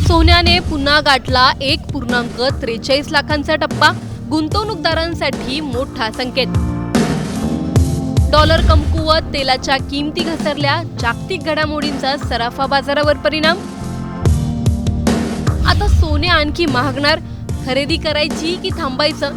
सोन्याने पुन्हा गाठला 1.43 लाखांचा टप्पा, गुंतवणूकदारांसाठी मोठा संकेत. डॉलर कमकुवत, तेलाच्या किमती घसरल्या, जागतिक घडामोडींचा सराफा बाजारावर परिणाम. आता सोने आणखी महागणार, खरेदी करायची की थांबायचं?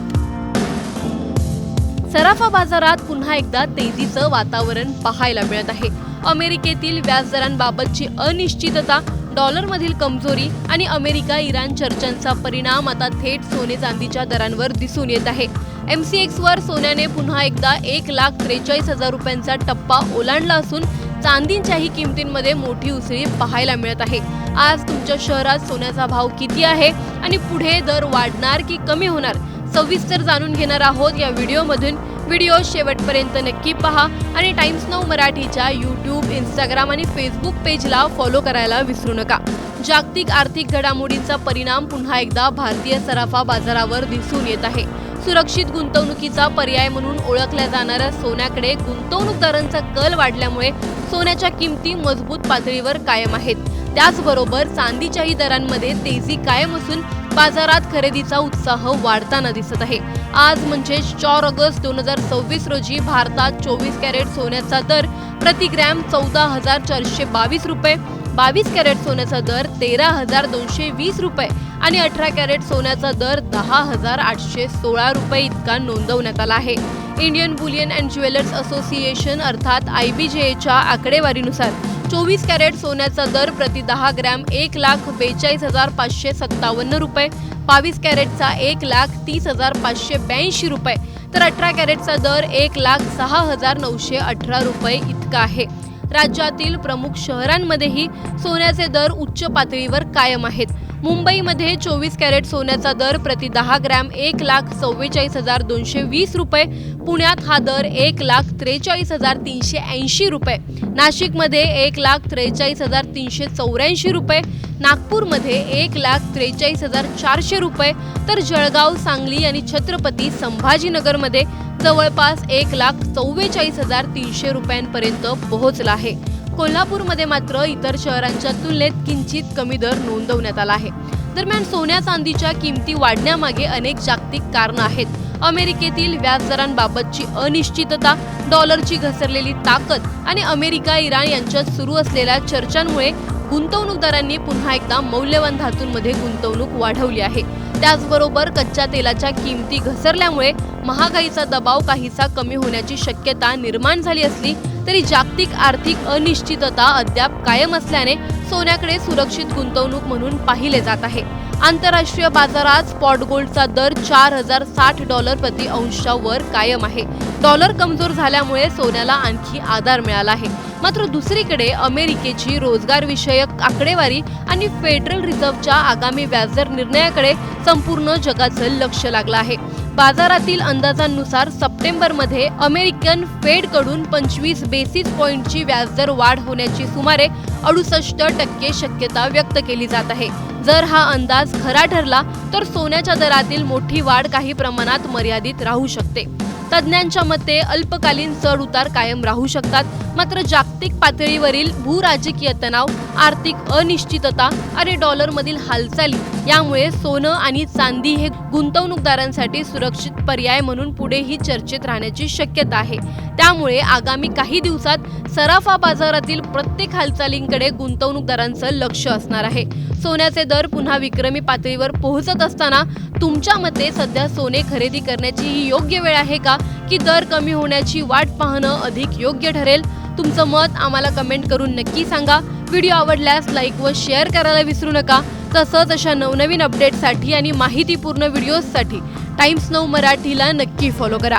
सराफा बाजारात पुन्हा एकदा तेजीचं वातावरण पाहायला मिळत आहे. अमेरिकेतील व्याजदरांबाबतची अनिश्चितता, डॉलरमधील कमजोरी आणि अमेरिका-इराण चर्चांचा परिणाम आता थेट सोने चांदीच्या दरांवर दिसून येत आहे. MCX वर सोन्याने पुन्हा एकदा 1,43,000 रुपयांचा टप्पा ओलांडला असून चांदीच्याही किमतींमध्ये मोठी उसळी पाहायला मिळत आहे. आज तुमच्या शहरात सोन्याचा भाव किती आहे आणि पुढे दर वाढणार की कमी होणार, सविस्तर जाणून घेणार आहोत या व्हिडिओमधून. व्हिडिओ शेवटपर्यंत नक्की पहा आणि टाइम्स नाऊ मराठीच्या YouTube, Instagram आणि Facebook पेजला फॉलो करायला विसरू नका. जागतिक आर्थिक घडामोडींचा परिणाम पुन्हा एकदा भारतीय सराफा बाजारावर दिसून येत आहे. सुरक्षित गुंतवणुकीचा पर्याय म्हणून ओळखल्या जाणाऱ्या सोन्याकडे गुंतवणूकदारांचा कल वाढल्यामुळे सोन्याच्या किमती मजबूत पातळीवर कायम आहेत. त्याचबरोबर चांदीच्याही दरांमध्ये तेजी कायम असून बाजारात खरेदीचा उत्साह वाढताना दिसत आहे. आज म्हणजे 4 ऑगस्ट 2026 रोजी भारतात 24 कॅरेट सोन्याचा दर प्रति ग्रॅम 14,422 रुपये, 22 कॅरेट सोन्याचा दर 13,220 रुपये आणि 18 कॅरेट सोन्याचा दर 10,816 रुपये इतका नोंदवण्यात आला आहे. Indian Boolean and jewellers association अर्थात IBJच्या आकडेवारीनुसार 24 कॅरेट सोन्याचा दर प्रति 10 ग्रॅम 1,42,557 रुपये, 22 कॅरेटचा 1,30,582 रुपये तर 18 कॅरेटचा दर 1,06,918 रुपये इतका आहे. राज्यातील प्रमुख शहरांमध्येही सोन्याचे दर उच्च पातळीवर कायम आहेत. मुंबईमध्ये 24 कॅरेट सोन्याचा दर प्रति 10 ग्रॅम 1,44,220 रुपये, पुण्यात हा दर 1,43,380 रुपये, नाशिकमध्ये 1,43,384 रुपये, नागपूरमध्ये 1,43,400 रुपये तर जळगाव, सांगली आणि छत्रपती संभाजीनगरमध्ये जवळपास 1,44,300 रुपयांपर्यंत पोहोचला आहे. कोल्हापूरमध्ये मात्र इतर शहरांच्या तुलनेत किंचित कमी दर नोंदवण्यात आला आहे. दरम्यान सोन्या चांदीच्या किमती वाढण्यामागे अनेक जागतिक कारणं आहेत. अमेरिकेतील व्याजदरांबाबतची अनिश्चितता, डॉलरची घसरलेली ताकद आणि अमेरिका-इराण यांच्यात सुरू असलेल्या चर्चांमुळे गुंतवणूकदारांनी पुन्हा एकदा मौल्यवान धातूंमध्ये गुंतवणूक वाढवली आहे. त्याचबरोबर कच्च्या तेलाच्या किमती घसरल्यामुळे महागाईचा दबाव काहीसा कमी होण्याची शक्यता निर्माण झाली असली तरी जागतिक आर्थिक अनिश्चितता अद्याप कायम असल्याने सोन्याकडे सुरक्षित गुंतवणूक म्हणून पाहिले जात आहे. आंतरराष्ट्रीय बाजारात स्पॉट गोल्डचा दर $4,060 प्रति अंशावर कायम आहे. डॉलर कमजोर झाल्यामुळे सोन्याला आणखी आधार मिळाला आहे. मात्र दुसरीकडे अमेरिकेची रोजगार विषयक आकडेवारी आणि फेडरल रिझर्व्हच्या आगामी व्याजदर निर्णयाकडे संपूर्ण जगाचं लक्ष लागलं आहे. बाजारातील अंदाजांनुसार सप्टेंबरमध्ये अमेरिकन फेडकडून 25 बेसिस पॉइंटची व्याजदर वाढ होण्याची सुमारे 68% शक्यता व्यक्त केली जात आहे. जर हा अंदाज खरा ठरला तर सोन्याच्या दरातील मोठी वाढ काही प्रमाणात मर्यादित राहू शकते. तज्ज्ञांच्या मते अल्पकालीन चढ उतार कायम राहू शकतात. मात्र जागतिक पातळीवरील भूराजकीय तणाव, आर्थिक अनिश्चितता आणि डॉलरमधील हालचाली यामुळे सोनं आणि चांदी हे गुंतवणूकदारांसाठी सुरक्षित पर्याय म्हणून पुढेही चर्चेत राहण्याची शक्यता आहे. त्यामुळे आगामी काही दिवसात सराफा बाजारातील प्रत्येक हालचालींकडे गुंतवणूकदारांचं लक्ष असणार आहे. सोन्याचे दर पुन्हा विक्रमी पातळीवर पोहोचत असताना तुमच्या मते सध्या सोने खरेदी करण्याची ही योग्य वेळ आहे का, की दर कमी होण्याची वाट पाहणं अधिक योग्य ठरेल? तुमचं मत आम्हाला कमेंट करून नक्की सांगा. व्हिडिओ आवडल्यास लाईक व शेअर करायला विसरू नका. तसंच अशा नवनवीन अपडेटसाठी आणि माहितीपूर्ण व्हिडिओजसाठी टाइम्स नाऊ मराठीला नक्की फॉलो करा.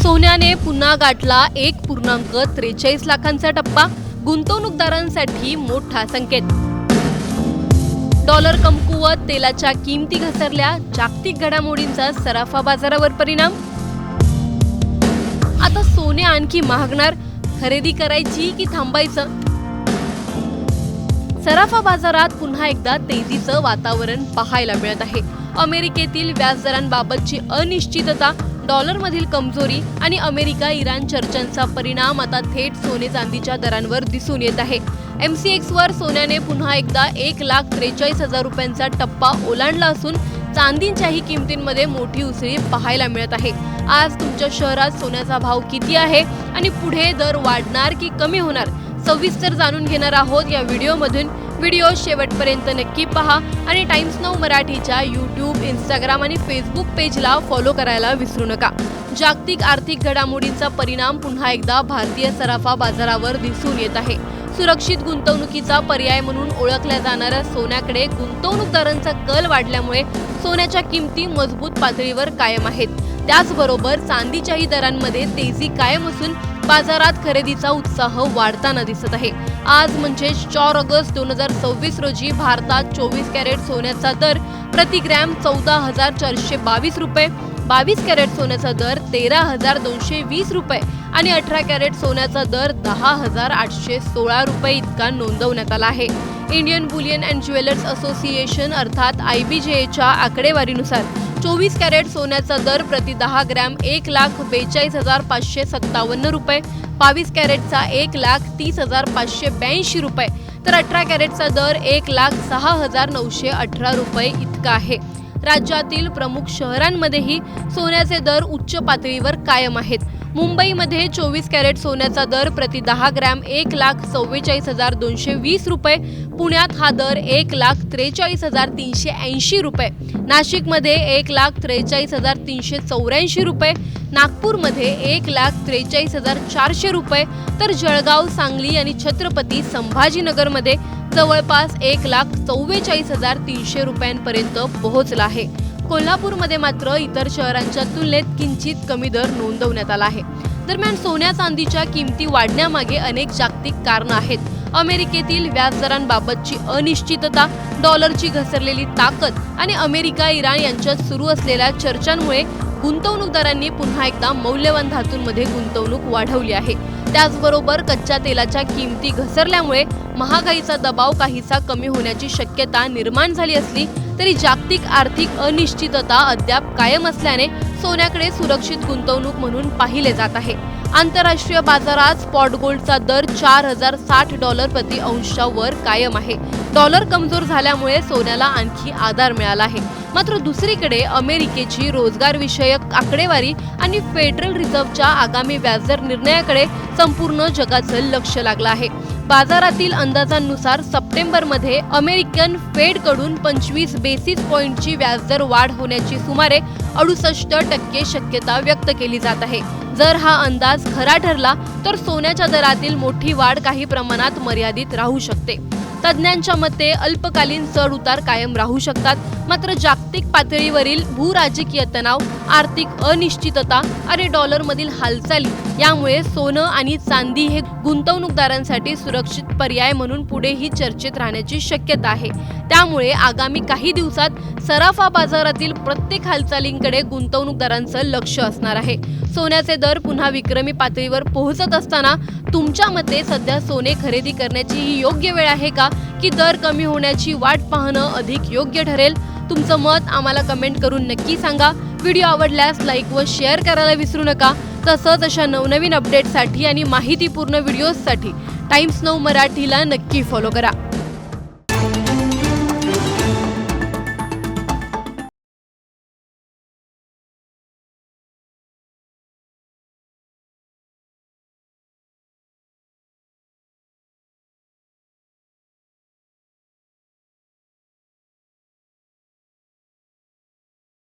सोन्याने पुन्हा गाठला 1.43 लाखांचा टप्पा, गुंतवणूकदारांसाठी मोठा संकेत. डॉलर कमकुवत, तेलाच्या किमती घसरल्या, जागतिक घडामोडींचा सराफा बाजारावर परिणाम. आता सोने आणखी महागणार, खरेदी करायची की थांबायचं? सराफा बाजारात पुन्हा एकदा तेजीचं वातावरण पाहायला मिळत आहे. अमेरिकेतील व्याजदरांबाबतची अनिश्चितता, डॉलरमधील कमजोरी आणि अमेरिका इराण चर्चांचा परिणाम आता थेट सोने चांदीच्या दरांवर दिसून येत आहे. MCX वर सोन्याने पुन्हा एकदा 1,43,000 रुपयांचा टप्पा ओलांडला असून चांदीच्याही किमतींमध्ये मोठी उसळी पाहायला मिळत आहे. आज तुमच्या शहरात सोन्याचा भाव किती आहे आणि पुढे दर वाढणार की कमी होणार सविस्तर जाणून घेणार आहोत या व्हिडिओमधून. व्हिडिओ शेवटपर्यंत नक्की पहा आणि टाइम्स नाऊ मराठीच्या YouTube, Instagram आणि Facebook पेजला फॉलो करायला विसरू नका. जागतिक आर्थिक घडामोडींचा परिणाम पुन्हा एकदा भारतीय सराफा बाजारावर दिसून येत आहे. सुरक्षित गुंतवणुकीचा पर्याय म्हणून ओळखल्या जाणाऱ्या सोन्याकडे गुंतवणूकदारांचा कल वाढल्यामुळे सोन्याच्या किमती मजबूत पातळीवर कायम आहेत. त्याचबरोबर चांदीच्याही दरांमध्ये तेजी कायम असून बाजारात खरेदीचा उत्साह वाढताना दिसत आहे. आज म्हणजे 4 ऑगस्ट 2026 रोजी भारतात 24 कॅरेट सोन्याचा दर प्रति ग्रॅम 14,422 रुपये, 22 कॅरेट सोन्याचा दर 13,220 रुपये आणि 18 कॅरेट सोन्याचा दर 10,816 रुपये इतका नोंदवण्यात आला आहे. Indian Boolean and jewellers association अर्थात IBJच्या आकडेवारीनुसार 24 कॅरेट सोन्याचा दर प्रति 10 ग्रॅम 1,42,557 रुपये, 22 कॅरेटचा 1,30,582 रुपये तर 18 कॅरेटचा दर 1,06,918 रुपये इतका आहे. राज्यातील प्रमुख शहरांमध्येही सोन्याचे दर उच्च पातळीवर कायम आहेत. मुंबईमध्ये 24 कॅरेट सोन्याचा दर प्रति 10 ग्रॅम 1,44,220 रुपये, पुण्यात हा दर 1,43,380 रुपये, नाशिकमध्ये 1,43,384 रुपये, नागपूरमध्ये 1,43,400 रुपये तर जळगाव, सांगली आणि छत्रपती संभाजीनगरमध्ये जवळपास 1,44,300 रुपयांपर्यंत पोहोचला आहे. कोल्हापूरमध्ये मात्र इतर शहरांच्या तुलनेत किंचित कमी दर नोंदवण्यात आला आहे. दरम्यान सोन्या चांदीच्या किमती वाढण्यामागे अनेक जागतिक कारणं आहेत. अमेरिकेतील व्याजदरांबाबतची अनिश्चितता, डॉलरची घसरलेली ताकद आणि अमेरिका इराण यांच्यात सुरू असलेल्या चर्चांमुळे गुंतवणूकदारांनी पुन्हा एकदा मौल्यवान धातूंमध्ये गुंतवणूक वाढवली आहे. त्याचबरोबर कच्च्या तेलाच्या किमती घसरल्यामुळे महागाईचा दबाव काहीसा कमी होण्याची शक्यता निर्माण झाली असली तरी जागतिक आर्थिक अनिश्चितता अद्याप कायम असल्याने सोन्याकडे सुरक्षित गुंतवणूक म्हणून पाहिले जात आहे. आंतरराष्ट्रीय बाजारात स्पॉट गोल्डचा दर $4,060 प्रति अंशच्या वर कायम आहे. डॉलर कमजोर झाल्यामुळे सोन्याला आणखी आधार मिळाला आहे. मात्र दुसरीकडे अमेरिकेची रोजगार विषयक आकडेवारी आणि फेडरल रिझर्व्हच्या आगामी व्याजदर निर्णयाकडे संपूर्ण जगाचं लक्ष लागलं आहे. बाजारातील अंदाजांनुसार सप्टेंबरमध्ये अमेरिकन फेडकडून 25 बेसिस पॉइंटची व्याजदर वाढ होण्याची सुमारे 68% शक्यता व्यक्त केली जात आहे. जर हा अंदाज खरा ठरला तर सोन्याच्या दरातील मोठी वाढ काही प्रमाणात मर्यादित राहू शकते. तज्ज्ञांच्या मते अल्पकालीन चढ उतार कायम राहू शकतात. मात्र जागतिक पातळीवरील भूराजकीय तणाव, आर्थिक अनिश्चितता आणि डॉलरमधील हालचाली यामुळे सोनं आणि चांदी हे गुंतवणूकदारांसाठी सुरक्षित पर्याय म्हणून पुढेही चर्चेत राहण्याची शक्यता आहे. त्यामुळे आगामी काही दिवसात सराफा बाजारातील प्रत्येक हालचालींकडे गुंतवणूकदारांचं लक्ष असणार आहे. सोन्याचे दर पुन्हा विक्रमी पातळीवर पोहोचत असताना तुमच्या मते सध्या सोने खरेदी करण्याची ही योग्य वेळ आहे का की दर कमी होण्याची वाट पाहणं अधिक योग्य ठरेल? तुमचं मत आम्हाला कमेंट करून नक्की सांगा. व्हिडिओ आवडल्यास लाईक व शेअर करायला विसरू नका. तसंच अशा नवनवीन अपडेटसाठी आणि माहितीपूर्ण व्हिडिओजसाठी टाइम्स नाऊ मराठीला नक्की फॉलो करा.